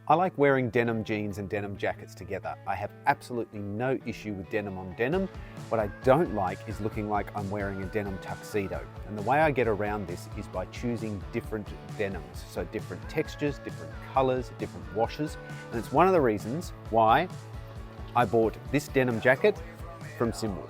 I like wearing denim jeans and denim jackets together. I have absolutely no issue with denim on denim. What I don't like is looking like I'm wearing a denim tuxedo. And the way I get around this is by choosing different denims. So different textures, different colors, different washes. And it's one of the reasons why I bought this denim jacket from Simwood.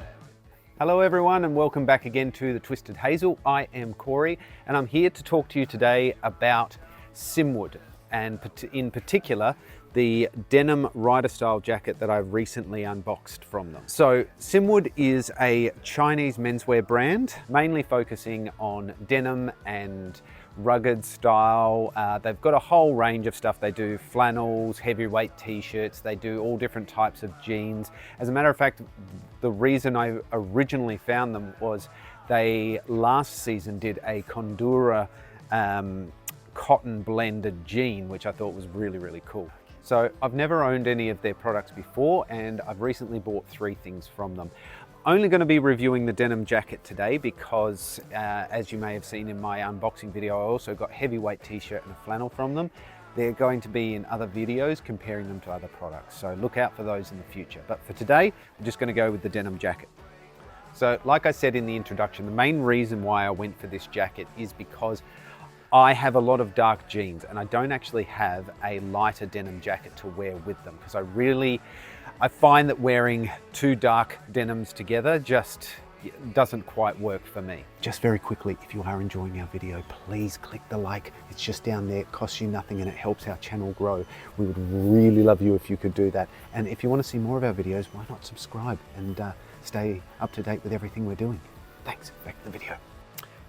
Hello everyone and welcome back again to the Twisted Hazel. I am Corey and I'm here to talk to you today about Simwood, and in particular the denim rider style jacket that I've recently unboxed from them. So Simwood is a Chinese menswear brand, mainly focusing on denim and rugged style. They've got a whole range of stuff. They do flannels, heavyweight t-shirts, they do all different types of jeans. As a matter of fact, the reason I originally found them was they last season did a Condura cotton blended jean, which I thought was really, really cool. So I've never owned any of their products before and I've recently bought 3 things from them. Only going to be reviewing the denim jacket today because as you may have seen in my unboxing video, I also got heavyweight t-shirt and a flannel from them. They're going to be in other videos comparing them to other products, so look out for those in the future. But for today, I'm just going to go with the denim jacket. So like I said in the introduction, the main reason why I went for this jacket is because I have a lot of dark jeans and I don't actually have a lighter denim jacket to wear with them because I find that wearing 2 dark denims together just doesn't quite work for me. Just very quickly, if you are enjoying our video, please click the like. It's just down there, it costs you nothing and it helps our channel grow. We would really love you if you could do that. And if you want to see more of our videos, why not subscribe and stay up to date with everything we're doing. Thanks, back to the video.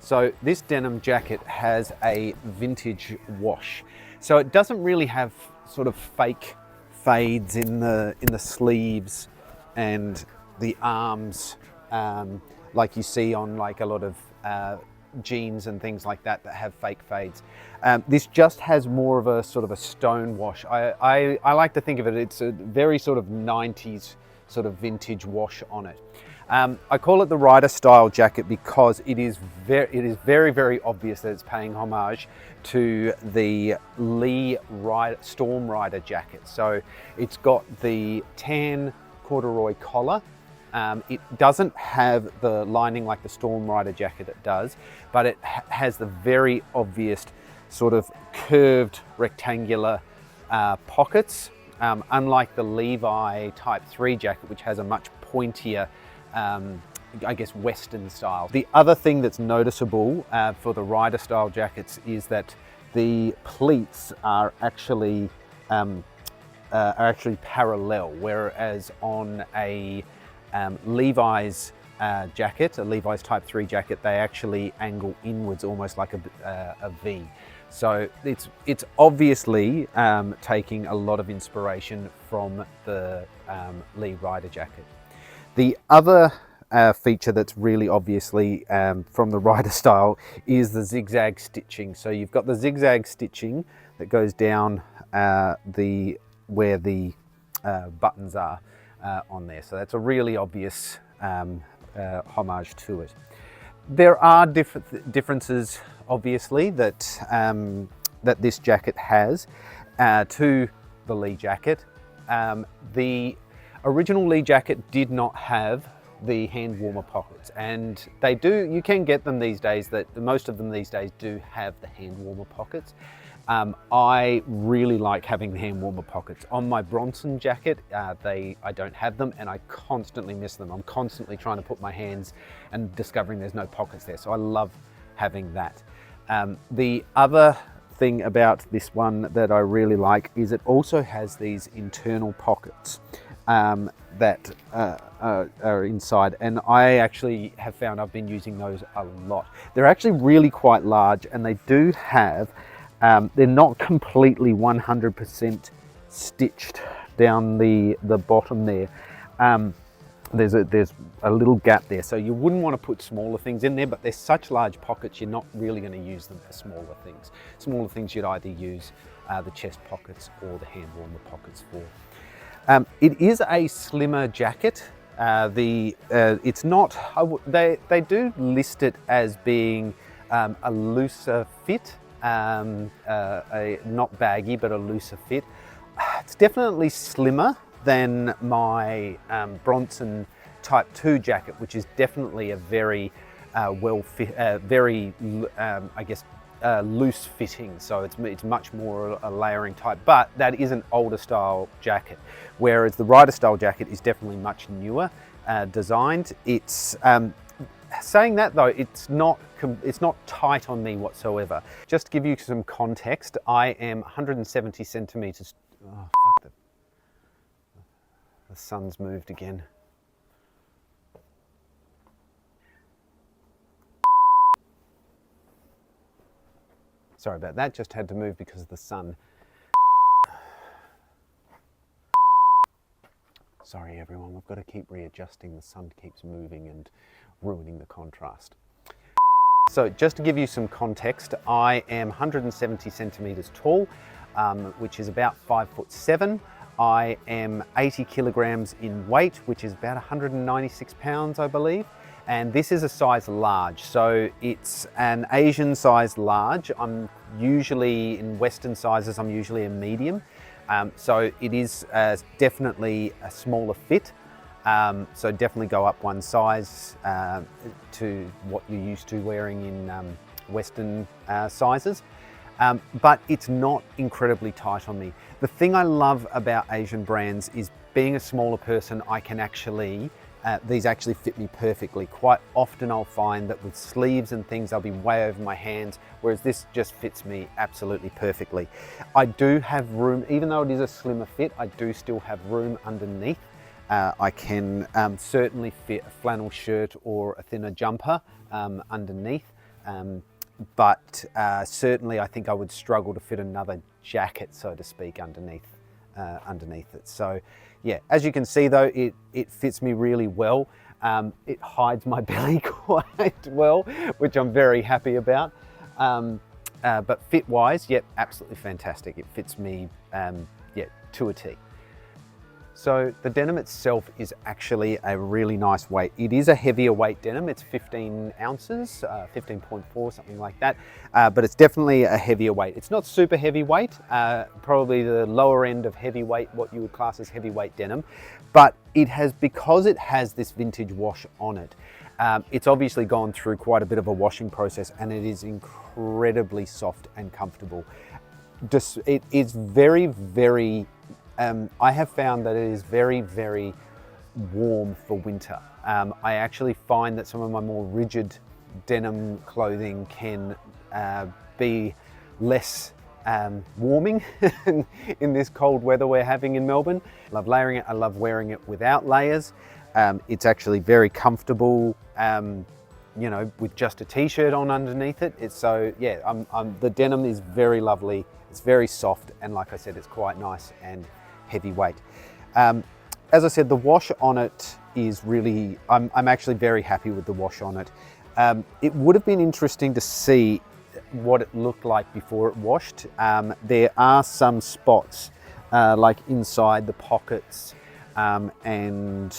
So this denim jacket has a vintage wash. So it doesn't really have sort of fake fades in the sleeves and the arms like you see on like a lot of jeans and things like that that have fake fades. This just has more of a sort of a stone wash. I like to think of it, it's a very sort of 90s sort of vintage wash on it. I call it the rider style jacket because it is very, very obvious that it's paying homage to the Lee Storm Rider jacket. So it's got the tan corduroy collar. It doesn't have the lining like the Storm Rider jacket does, but it has the very obvious sort of curved rectangular pockets, unlike the Levi Type 3 jacket, which has a much pointier I guess Western style. The other thing that's noticeable for the rider style jackets is that the pleats are actually parallel, whereas on a Levi's jacket, a Levi's Type 3 jacket, they actually angle inwards almost like a V. So it's obviously taking a lot of inspiration from the Lee Rider jacket. The other feature that's really obviously from the rider style is the zigzag stitching. So you've got the zigzag stitching that goes down where the buttons are on there. So that's a really obvious homage to it. There are differences obviously that that this jacket has to the Lee jacket. The original Lee jacket did not have the hand warmer pockets, and you can get them these days, most of them these days do have the hand warmer pockets. I really like having the hand warmer pockets. On my Bronson jacket, I don't have them and I constantly miss them. I'm constantly trying to put my hands and discovering there's no pockets there, so I love having that. The other thing about this one that I really like is it also has these internal pockets that are inside, and I actually have found I've been using those a lot. They're actually really quite large and they do have, they're not completely 100% stitched down the bottom there. There's a little gap there, so you wouldn't want to put smaller things in there, but they're such large pockets you're not really going to use them for smaller things. Smaller things you'd either use the chest pockets or the hand warmer pockets for. It is a slimmer jacket. It's not, they do list it as being a looser fit, not baggy, but a looser fit. It's definitely slimmer than my Bronson Type 2 jacket, which is definitely a very well fit, very I guess loose fitting, so it's much more a layering type, but that is an older style jacket, whereas the Rider style jacket is definitely much newer designed. It's saying that though, it's not tight on me whatsoever. Just to give you some context, I am 170 centimeters. Oh fuck, the sun's moved again. Sorry about that, just had to move because of the sun. Sorry everyone, we've got to keep readjusting. The sun keeps moving and ruining the contrast. So just to give you some context, I am 170 centimeters tall, which is about 5'7". I am 80 kilograms in weight, which is about 196 pounds, I believe. And this is a size large, so it's an Asian size large. I'm usually in Western sizes, I'm usually a medium. So it is definitely a smaller fit. So definitely go up one size to what you're used to wearing in Western sizes. But it's not incredibly tight on me. The thing I love about Asian brands is being a smaller person, I can actually, these actually fit me perfectly. Quite often I'll find that with sleeves and things, they'll be way over my hands, whereas this just fits me absolutely perfectly. I do have room, even though it is a slimmer fit, I do still have room underneath. I can certainly fit a flannel shirt or a thinner jumper underneath, but certainly I think I would struggle to fit another jacket, so to speak, underneath it. So yeah, as you can see though, it fits me really well. It hides my belly quite well, which I'm very happy about. But fit wise, yep, absolutely fantastic. It fits me, yeah, to a T. So the denim itself is actually a really nice weight. It is a heavier weight denim. It's 15 ounces, 15.4, something like that. But it's definitely a heavier weight. It's not super heavyweight, probably the lower end of heavyweight, what you would class as heavyweight denim. But it has, because it has this vintage wash on it, it's obviously gone through quite a bit of a washing process, and it is incredibly soft and comfortable. It is very, very, I have found that it is very, very warm for winter. I actually find that some of my more rigid denim clothing can be less warming in this cold weather we're having in Melbourne. I love layering it, I love wearing it without layers. It's actually very comfortable, you know, with just a t-shirt on underneath it. It's so, yeah, the denim is very lovely. It's very soft, and like I said, it's quite nice and heavyweight. As I said, the wash on it is really, I'm actually very happy with the wash on it. It would have been interesting to see what it looked like before it washed. There are some spots like inside the pockets and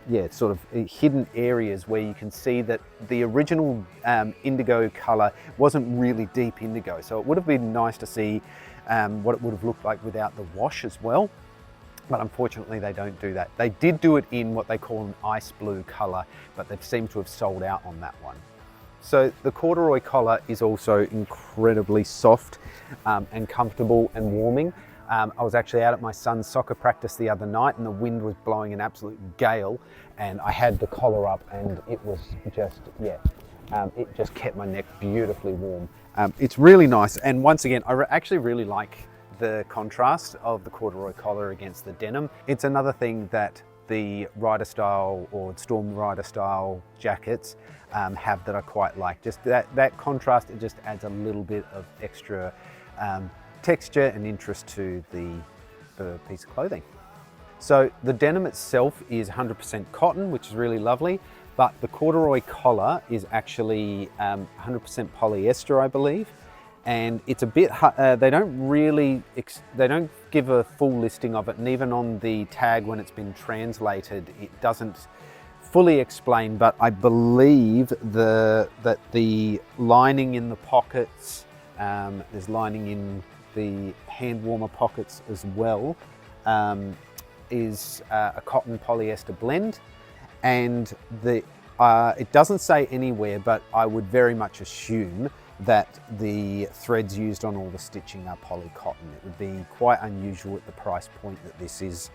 yeah, sort of hidden areas where you can see that the original indigo color wasn't really deep indigo. So it would have been nice to see what it would have looked like without the wash as well. But unfortunately they don't do that. They did do it in what they call an ice blue color, but they seem to have sold out on that one. So the corduroy collar is also incredibly soft and comfortable and warming. I was actually out at my son's soccer practice the other night, and the wind was blowing an absolute gale, and I had the collar up, and it was just, yeah, it just kept my neck beautifully warm. It's really nice, and once again, I actually really like the contrast of the corduroy collar against the denim. It's another thing that the Rider style or Storm Rider style jackets have that I quite like. Just that contrast, it just adds a little bit of extra texture and interest to the piece of clothing. So the denim itself is 100% cotton, which is really lovely, but the corduroy collar is actually 100% polyester, I believe. And it's a bit, they don't give a full listing of it, and even on the tag when it's been translated, it doesn't fully explain, but I believe that the lining in the pockets, there's lining in the hand warmer pockets as well is a cotton polyester blend, and it doesn't say anywhere, but I would very much assume that the threads used on all the stitching are poly cotton. It would be quite unusual at the price point that this is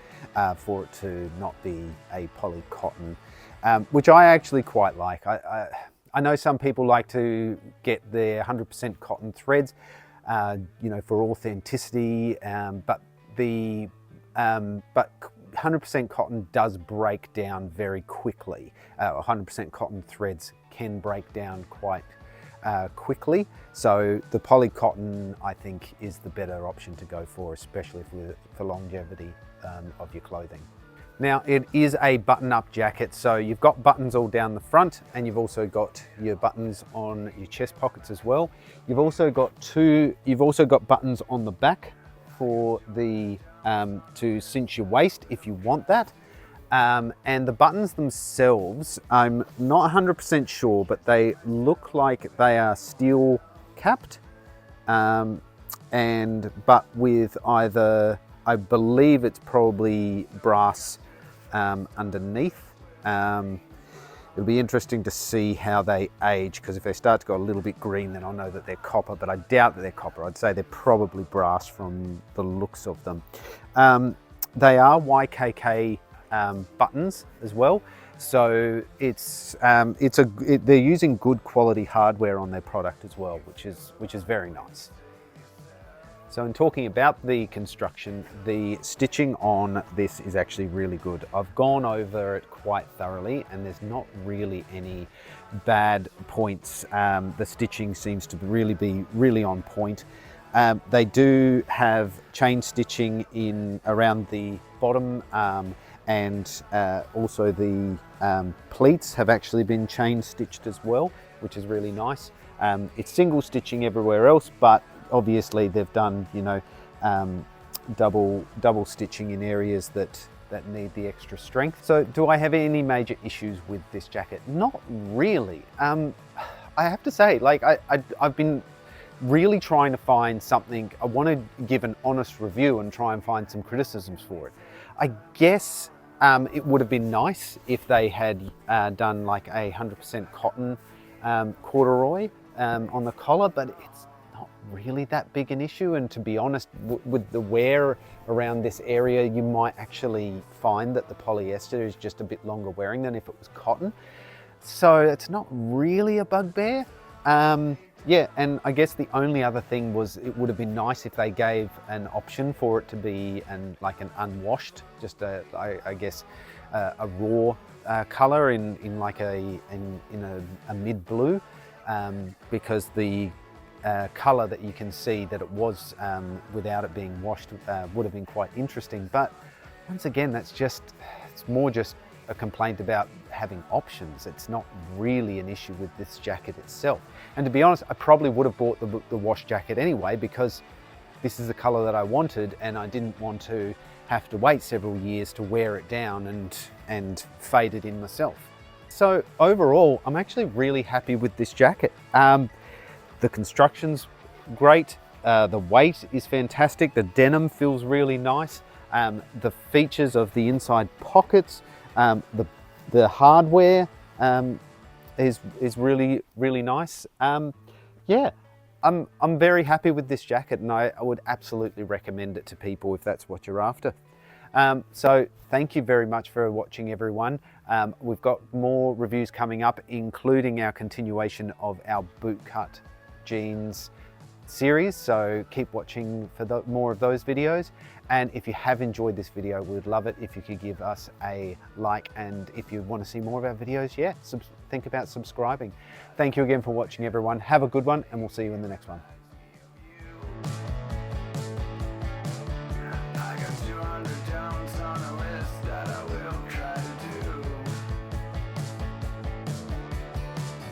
for it to not be a poly cotton, which I actually quite like. I know some people like to get their 100% cotton threads, you know, for authenticity, but 100% cotton does break down very quickly. 100% cotton threads can break down quite quickly, so the poly cotton I think is the better option to go for, especially for longevity of your clothing. Now, it is a button-up jacket, so you've got buttons all down the front, and you've also got your buttons on your chest pockets as well. You've also got buttons on the back for the to cinch your waist if you want that. And the buttons themselves, I'm not 100% sure, but they look like they are steel capped, but with either, I believe it's probably brass underneath. It'll be interesting to see how they age, because if they start to go a little bit green, then I'll know that they're copper, but I doubt that they're copper. I'd say they're probably brass from the looks of them. They are YKK buttons as well, so they're using good quality hardware on their product as well, which is very nice. So in talking about the construction, the stitching on this is actually really good. I've gone over it quite thoroughly, and there's not really any bad points. The stitching seems to really be on point. They do have chain stitching in around the bottom, and also the pleats have actually been chain stitched as well, which is really nice. It's single stitching everywhere else, but obviously they've done, you know, double stitching in areas that need the extra strength. So do I have any major issues with this jacket? Not really. I have to say, like, I've been really trying to find something. I want to give an honest review and try and find some criticisms for it. I guess it would have been nice if they had done like a 100% cotton corduroy on the collar, but it's not really that big an issue. And to be honest, with the wear around this area, you might actually find that the polyester is just a bit longer wearing than if it was cotton. So it's not really a bugbear. Yeah, and I guess the only other thing was it would have been nice if they gave an option for it to be like an unwashed, just I guess a raw color in like a mid blue, because the color that you can see that it was without it being washed would have been quite interesting. But once again, it's more just a complaint about having options. It's not really an issue with this jacket itself. And to be honest, I probably would have bought the wash jacket anyway, because this is the color that I wanted, and I didn't want to have to wait several years to wear it down and fade it in myself. So overall, I'm actually really happy with this jacket. The construction's great. The weight is fantastic. The denim feels really nice. The features of the inside pockets, the hardware is really nice. Yeah, I'm very happy with this jacket, and I would absolutely recommend it to people if that's what you're after. So thank you very much for watching, everyone. We've got more reviews coming up, including our continuation of our bootcut jeans series, so keep watching for more of those videos. And if you have enjoyed this video, we would love it if you could give us a like, and if you want to see more of our videos, yeah, think about subscribing. Thank you again for watching, everyone. Have a good one, and we'll see you in the next one.